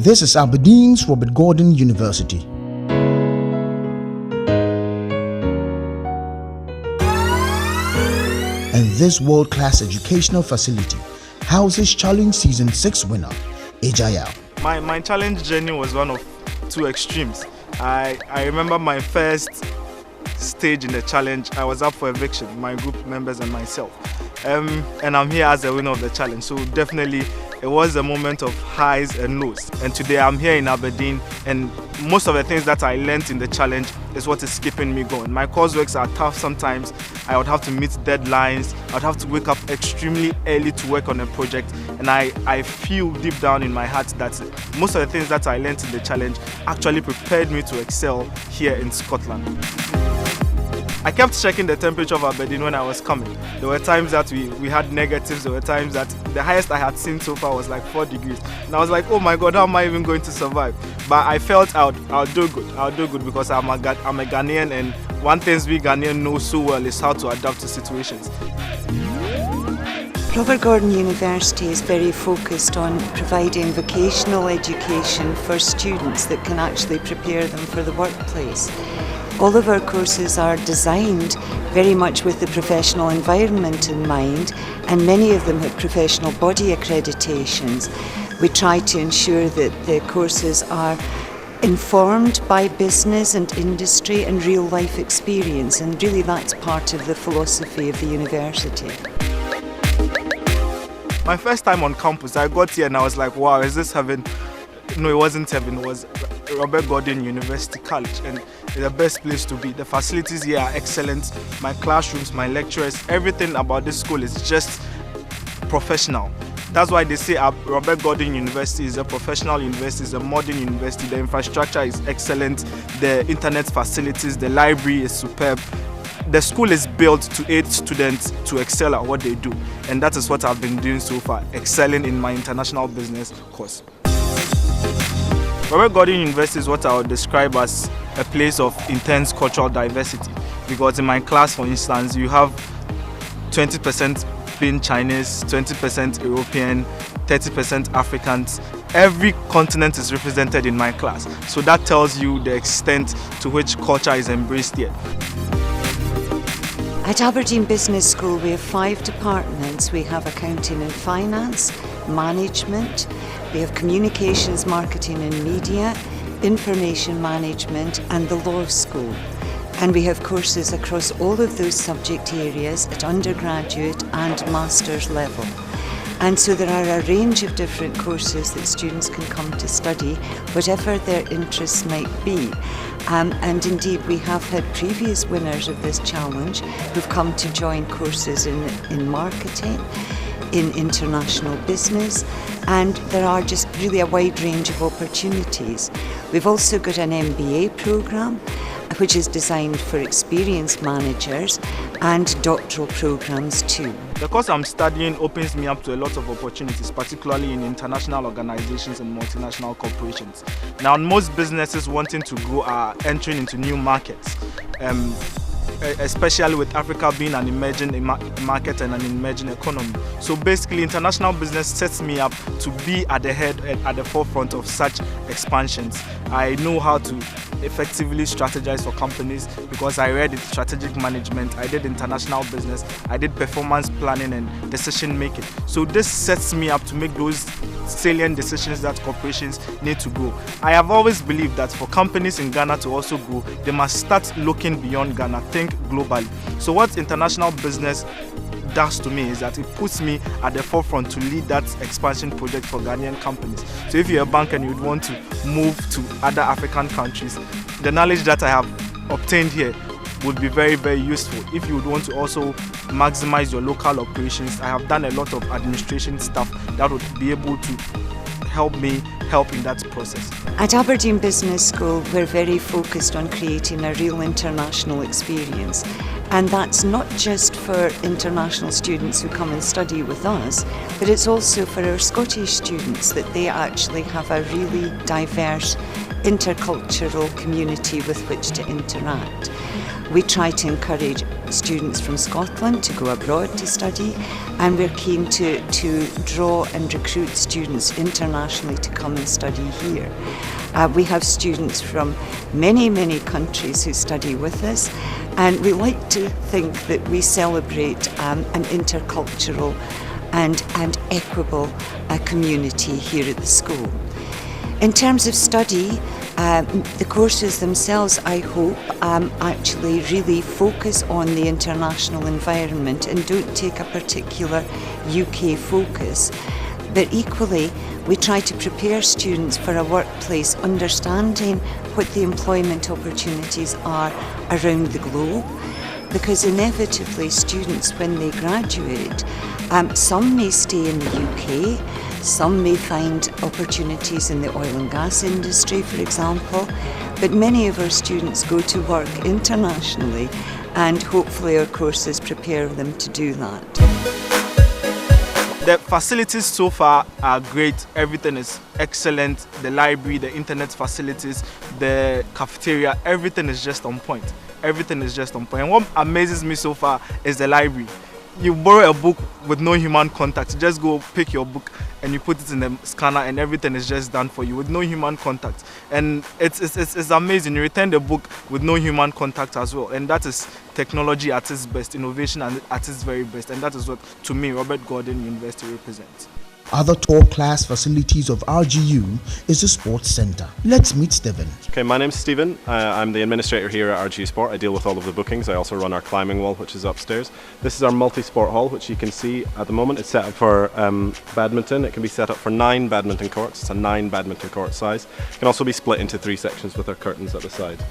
This is Aberdeen's Robert Gordon University. And this world-class educational facility houses Challenge Season 6 winner, Agile. My challenge journey was one of two extremes. I remember my first stage in the challenge. I was up for eviction, my group members and myself. And I'm here as a winner of the challenge. So definitely it was a moment of highs and lows. And today I'm here in Aberdeen, and most of the things that I learned in the challenge is what is keeping me going. My courseworks are tough sometimes. I would have to meet deadlines. I would have to wake up extremely early to work on a project. And I feel deep down in my heart that most of the things that I learned in the challenge actually prepared me to excel here in Scotland. I kept checking the temperature of Aberdeen when I was coming. There were times that we had negatives. There were times that the highest I had seen so far was like 4 degrees. And I was like, oh my God, how am I even going to survive? But I felt I'll do good. I'll do good because I'm a Ghanaian, and one thing we Ghanaians know so well is how to adapt to situations. Robert Gordon University is very focused on providing vocational education for students that can actually prepare them for the workplace. All of our courses are designed very much with the professional environment in mind, and many of them have professional body accreditations. We try to ensure that the courses are informed by business and industry and real life experience, and really that's part of the philosophy of the university. My first time on campus, I got here and I was like, wow, is this heaven? No, it wasn't heaven, it was Robert Gordon University College, and it's the best place to be. The facilities here are excellent. My classrooms, my lecturers, everything about this school is just professional. That's why they say Robert Gordon University is a professional university, it's a modern university. The infrastructure is excellent, the internet facilities, the library is superb. The school is built to aid students to excel at what they do, and that is what I've been doing so far, excelling in my international business course. Robert Gordon University is what I would describe as a place of intense cultural diversity, because in my class, for instance, you have 20% being Chinese, 20% European, 30% Africans. Every continent is represented in my class, so that tells you the extent to which culture is embraced here. At Aberdeen Business School we have 5 departments. We have accounting and finance, management, we have communications, marketing and media, information management and the law school. And we have courses across all of those subject areas at undergraduate and master's level. And so there are a range of different courses that students can come to study, whatever their interests might be. And indeed we have had previous winners of this challenge who've come to join courses in marketing, in international business, and there are just really a wide range of opportunities. We've also got an MBA programme which is designed for experienced managers, and doctoral programs too. The course I'm studying opens me up to a lot of opportunities, particularly in international organizations and multinational corporations. Now, most businesses wanting to grow are entering into new markets, especially with Africa being an emerging market and an emerging economy. So basically, international business sets me up to be at the forefront of such expansions. I know how to effectively strategize for companies because I read strategic management, I did international business, I did performance planning and decision making. So this sets me up to make those salient decisions that corporations need to grow. I have always believed that for companies in Ghana to also grow, they must start looking beyond Ghana, think globally. So what international business does to me is that it puts me at the forefront to lead that expansion project for Ghanaian companies. So if you're a bank and you'd want to move to other African countries, the knowledge that I have obtained here would be very, very useful. If you would want to also maximize your local operations, I have done a lot of administration stuff that would be able to help me in that process. At Aberdeen Business School, we're very focused on creating a real international experience. And that's not just for international students who come and study with us, but it's also for our Scottish students, that they actually have a really diverse intercultural community with which to interact. We try to encourage students from Scotland to go abroad to study, and we're keen to draw and recruit students internationally to come and study here. We have students from many countries who study with us, and we like to think that we celebrate an intercultural and equable community here at the school. In terms of study, the courses themselves, I hope, actually really focus on the international environment and don't take a particular UK focus. But equally, we try to prepare students for a workplace understanding what the employment opportunities are around the globe, because inevitably students, when they graduate, some may stay in the UK, some may find opportunities in the oil and gas industry, for example, but many of our students go to work internationally, and hopefully our courses prepare them to do that. The facilities so far are great. Everything is excellent. The library, the internet facilities, the cafeteria, everything is just on point. Everything is just on point. And what amazes me so far is the library. You borrow a book with no human contact. You just go pick your book and you put it in the scanner and everything is just done for you with no human contact. And it's amazing. You return the book with no human contact as well. And that is technology at its best, innovation at its very best. And that is what, to me, Robert Gordon University represents. Other top-class facilities of RGU is the Sports Centre. Let's meet Stephen. Okay, my name's Stephen. I'm the administrator here at RGU Sport. I deal with all of the bookings. I also run our climbing wall, which is upstairs. This is our multi-sport hall, which you can see at the moment. It's set up for badminton. It can be set up for 9 badminton courts. It's a 9 badminton court size. It can also be split into 3 sections with our curtains at the side.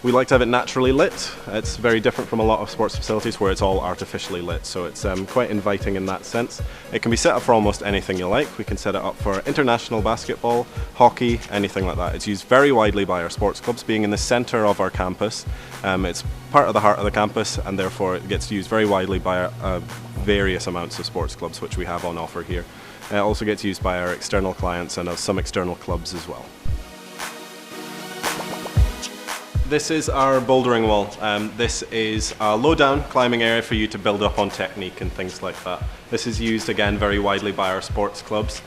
We like to have it naturally lit. It's very different from a lot of sports facilities where it's all artificially lit, so it's quite inviting in that sense. It can be set up for almost anything you like. We can set it up for international basketball, hockey, anything like that. It's used very widely by our sports clubs, being in the centre of our campus. It's part of the heart of the campus, and therefore it gets used very widely by our various amounts of sports clubs which we have on offer here. It also gets used by our external clients and some external clubs as well. This is our bouldering wall. This is a low-down climbing area for you to build up on technique and things like that. This is used again very widely by our sports clubs.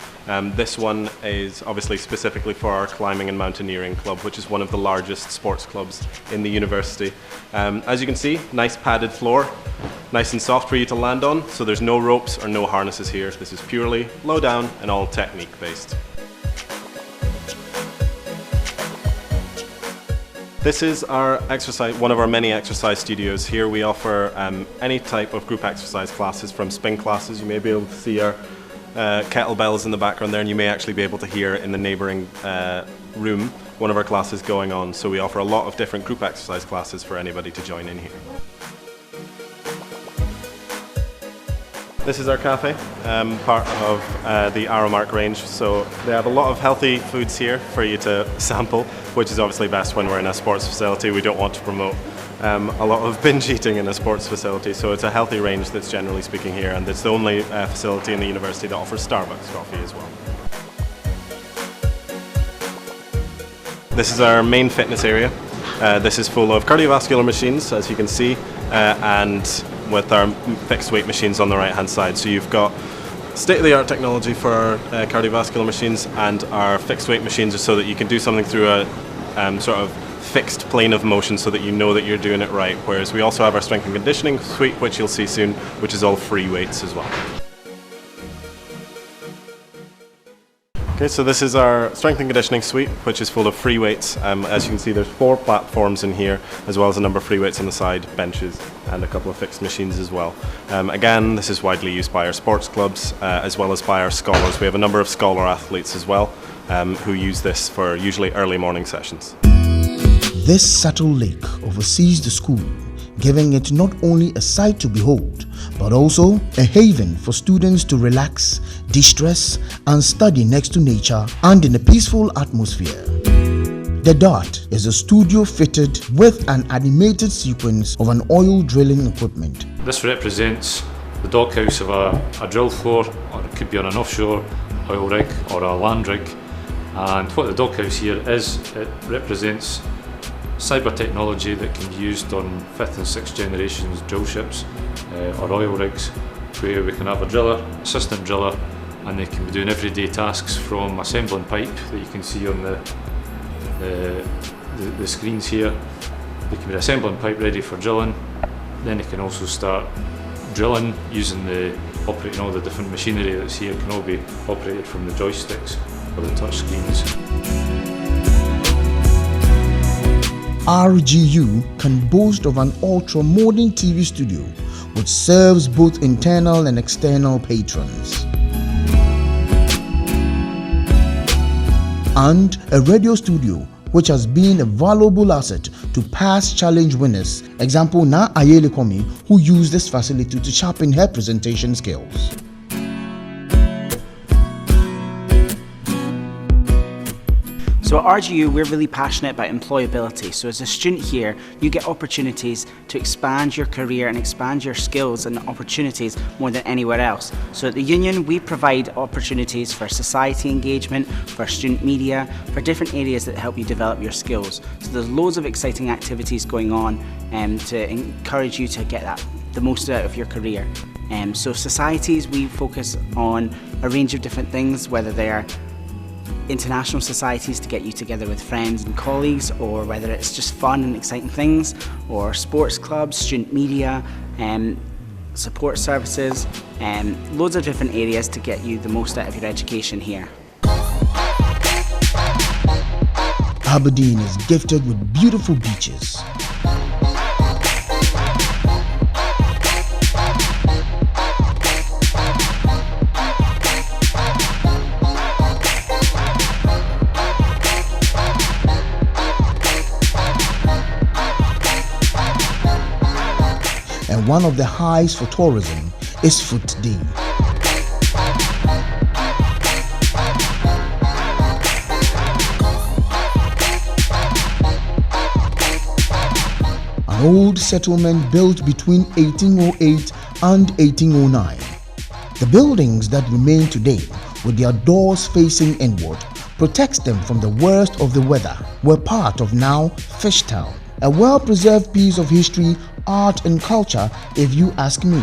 This one is obviously specifically for our climbing and mountaineering club, which is one of the largest sports clubs in the university. As you can see, nice padded floor, nice and soft for you to land on, so there's no ropes or no harnesses here. This is purely low-down and all technique based. This is our exercise, one of our many exercise studios. Here we offer any type of group exercise classes, from spin classes. You may be able to see our kettlebells in the background there, and you may actually be able to hear in the neighbouring room one of our classes going on. So we offer a lot of different group exercise classes for anybody to join in here. This is our cafe, part of the Aromark range. So they have a lot of healthy foods here for you to sample, which is obviously best when we're in a sports facility. We don't want to promote a lot of binge eating in a sports facility, so it's a healthy range that's generally speaking here, and it's the only facility in the university that offers Starbucks coffee as well. This is our main fitness area. This is full of cardiovascular machines, as you can see, and with our fixed weight machines on the right hand side. So you've got state-of-the-art technology for our cardiovascular machines, and our fixed weight machines are so that you can do something through a sort of fixed plane of motion so that you know that you're doing it right. Whereas we also have our strength and conditioning suite, which you'll see soon, which is all free weights as well. Okay, so this is our strength and conditioning suite, which is full of free weights. As you can see, there's 4 platforms in here, as well as a number of free weights on the side, benches, and a couple of fixed machines as well. Again, this is widely used by our sports clubs, as well as by our scholars. We have a number of scholar athletes as well, who use this for usually early morning sessions. This subtle lake oversees the school, giving it not only a sight to behold, but also a haven for students to relax, de-stress, and study next to nature and in a peaceful atmosphere. The Dart is a studio fitted with an animated sequence of an oil drilling equipment. This represents the dockhouse of a drill floor, or it could be on an offshore oil rig or a land rig. And what the dockhouse here is, it represents cyber technology that can be used on 5th and 6th generations drill ships or oil rigs, where we can have a driller, assistant driller, and they can be doing everyday tasks from assembling pipe that you can see on the screens here. They can be assembling pipe ready for drilling. Then they can also start drilling using operating all the different machinery that's here can all be operated from the joysticks or the touch screens. RGU can boast of an ultra-modern TV studio which serves both internal and external patrons, and a radio studio which has been a valuable asset to past challenge winners. Example, Na Ayele Komi, who used this facility to sharpen her presentation skills. So at RGU, we're really passionate about employability. So as a student here, you get opportunities to expand your career and expand your skills and opportunities more than anywhere else. So at the Union, we provide opportunities for society engagement, for student media, for different areas that help you develop your skills. So there's loads of exciting activities going on to encourage you to get the most out of your career. So societies, we focus on a range of different things, whether they're international societies to get you together with friends and colleagues, or whether it's just fun and exciting things, or sports clubs, student media, support services, loads of different areas to get you the most out of your education here. Aberdeen is gifted with beautiful beaches, and one of the highs for tourism is Foot Day. An old settlement built between 1808 and 1809. The buildings that remain today, with their doors facing inward, protects them from the worst of the weather, were part of now Fishtown, a well-preserved piece of history, art and culture, if you ask me.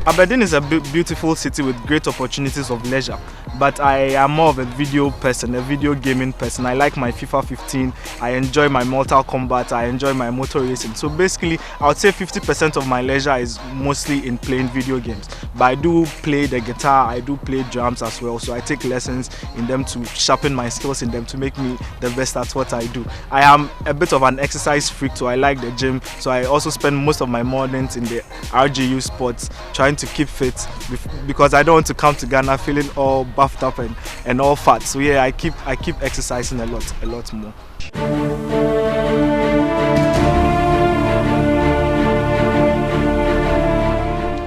Aberdeen is a beautiful city with great opportunities of leisure, but I am more of a video person, a video gaming person. I like my FIFA 15, I enjoy my Mortal Kombat, I enjoy my motor racing. So basically, I would say 50% of my leisure is mostly in playing video games. But I do play the guitar, I do play drums as well, so I take lessons in them to sharpen my skills in them to make me the best at what I do. I am a bit of an exercise freak, so I like the gym, so I also spend most of my mornings in the RGU sports trying to keep fit, because I don't want to come to Ghana feeling all buffed up and all fat. So yeah, I keep exercising a lot more.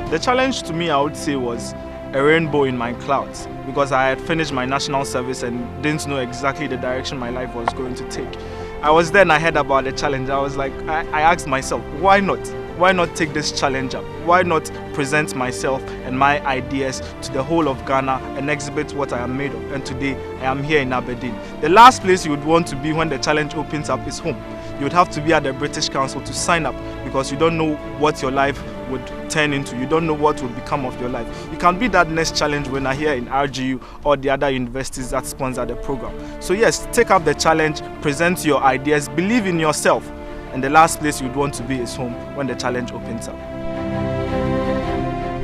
The challenge to me, I would say, was a rainbow in my clouds, because I had finished my national service and didn't know exactly the direction my life was going to take. I was then, I heard about the challenge. I was like, I asked myself, why not? Why not take this challenge up? Why not present myself and my ideas to the whole of Ghana and exhibit what I am made of? And today, I am here in Aberdeen. The last place you would want to be when the challenge opens up is home. You would have to be at the British Council to sign up, because you don't know what your life would turn into. You don't know what will become of your life. You can be that next challenge winner here in RGU or the other universities that sponsor the program. So yes, take up the challenge, present your ideas, believe in yourself. And the last place you'd want to be is home when the challenge opens up.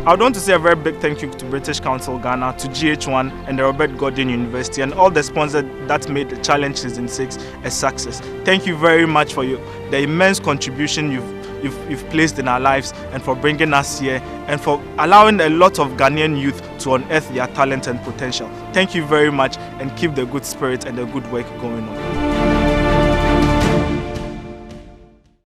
I would want to say a very big thank you to British Council Ghana, to GH1 and the Robert Gordon University, and all the sponsors that made the Challenge Season 6 a success. Thank you very much for the immense contribution you've placed in our lives, and for bringing us here, and for allowing a lot of Ghanaian youth to unearth their talent and potential. Thank you very much, and keep the good spirit and the good work going on.